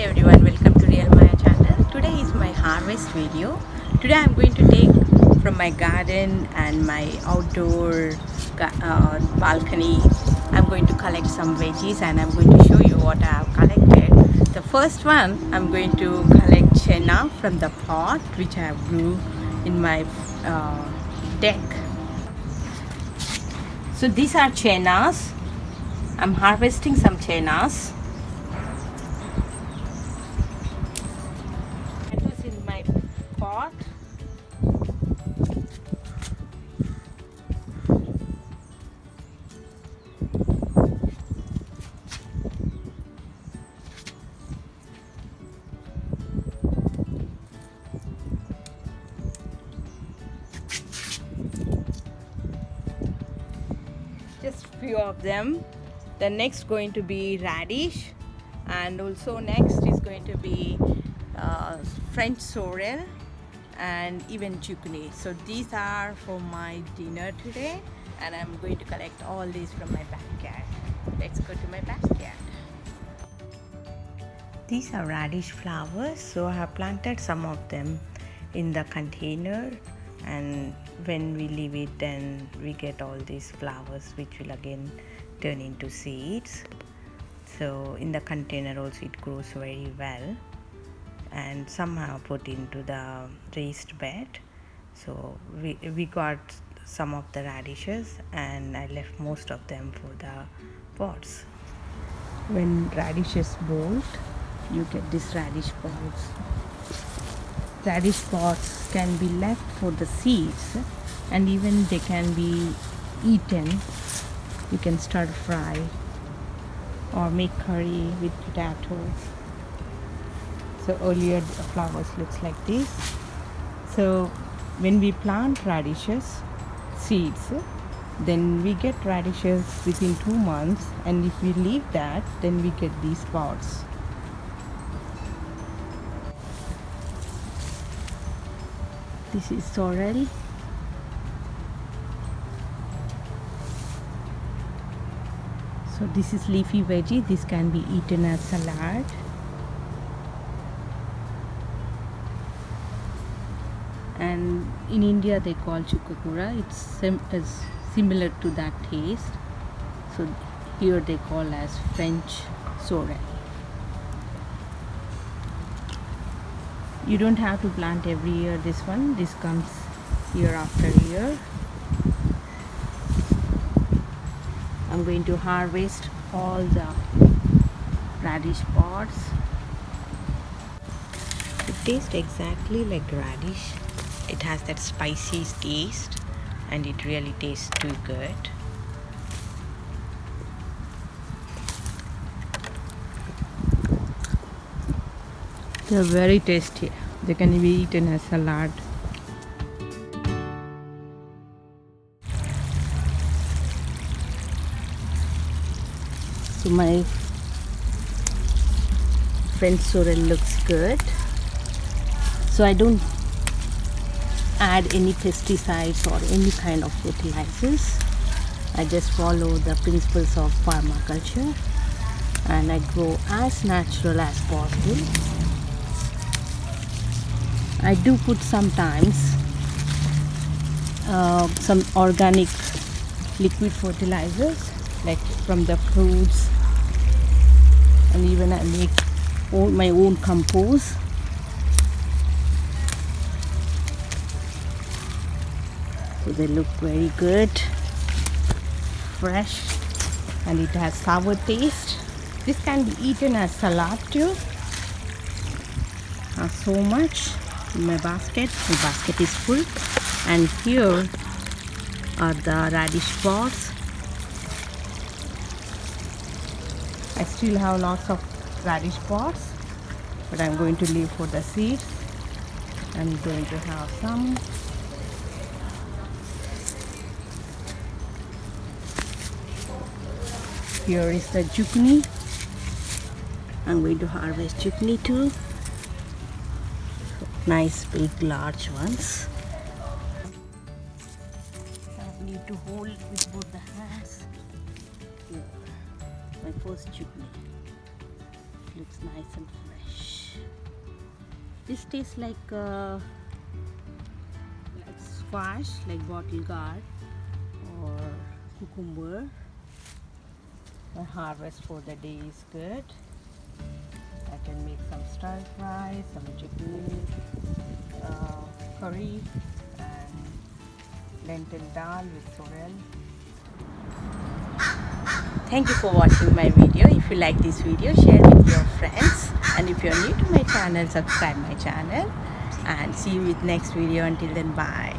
everyone, welcome to Real Maya channel. Today is my harvest video. Today I'm going to take from my garden and my outdoor balcony. I'm going to collect some veggies and I'm going to show you what I have collected. The first one, I'm going to collect chenna from the pot which I have grew in my deck. So these are chennas. I'm harvesting some chennas. That was in my pot. Just few of them. The next going to be radish, and also next is going to be French sorel and even zucchini. So these are for my dinner today, and I'm going to collect all these from my backyard. Let's go to my backyard. These are radish flowers, so I have planted some of them in the container, and when we leave it, then we get all these flowers which will again turn into seeds. So in the container also it grows very well, and somehow put into the raised bed. So we got some of the radishes and I left most of them for the pots. When radishes bolt, you get this radish pods. Radish pods can be left for the seeds, and even they can be eaten. You can stir fry or make curry with potatoes. So earlier the flowers looks like this. So when we plant radishes seeds, then we get radishes within 2 months, and if we leave that, then we get these pods. This is sorel. So this is leafy veggie. This can be eaten as salad. And in India they call chukakura. It's similar to that taste. So here they call as French sorel. You don't have to plant every year this one. This comes year after year. I'm going to harvest all the radish pods. It tastes exactly like radish. It has that spicy taste and it really tastes too good. They're very tasty. They can be eaten as salad. So my French sorrel looks good. So I don't add any pesticides or any kind of fertilizers. I just follow the principles of permaculture and I grow as natural as possible. I do put sometimes some organic liquid fertilizers like from the fruits, and even I make my own compost. So they look very good, fresh, and it has sour taste. This can be eaten as salad too. So much in my basket. My basket is full, and here are the radish pods. I still have lots of radish pods, but I'm going to leave for the seeds. I'm going to have some. Here is the zucchini. I'm going to harvest zucchini too. Nice big large ones. I need to hold with both the hands. Here, my first zucchini. looks nice and fresh. This tastes like squash, like bottle gourd or cucumber. The harvest for the day is good. I can make some stir fry, some chicken curry, and lentil dal with sorel. Thank you for watching my video. If you like this video, share with your friends, and if you're new to my channel, subscribe my channel, and see you with next video. Until then, bye.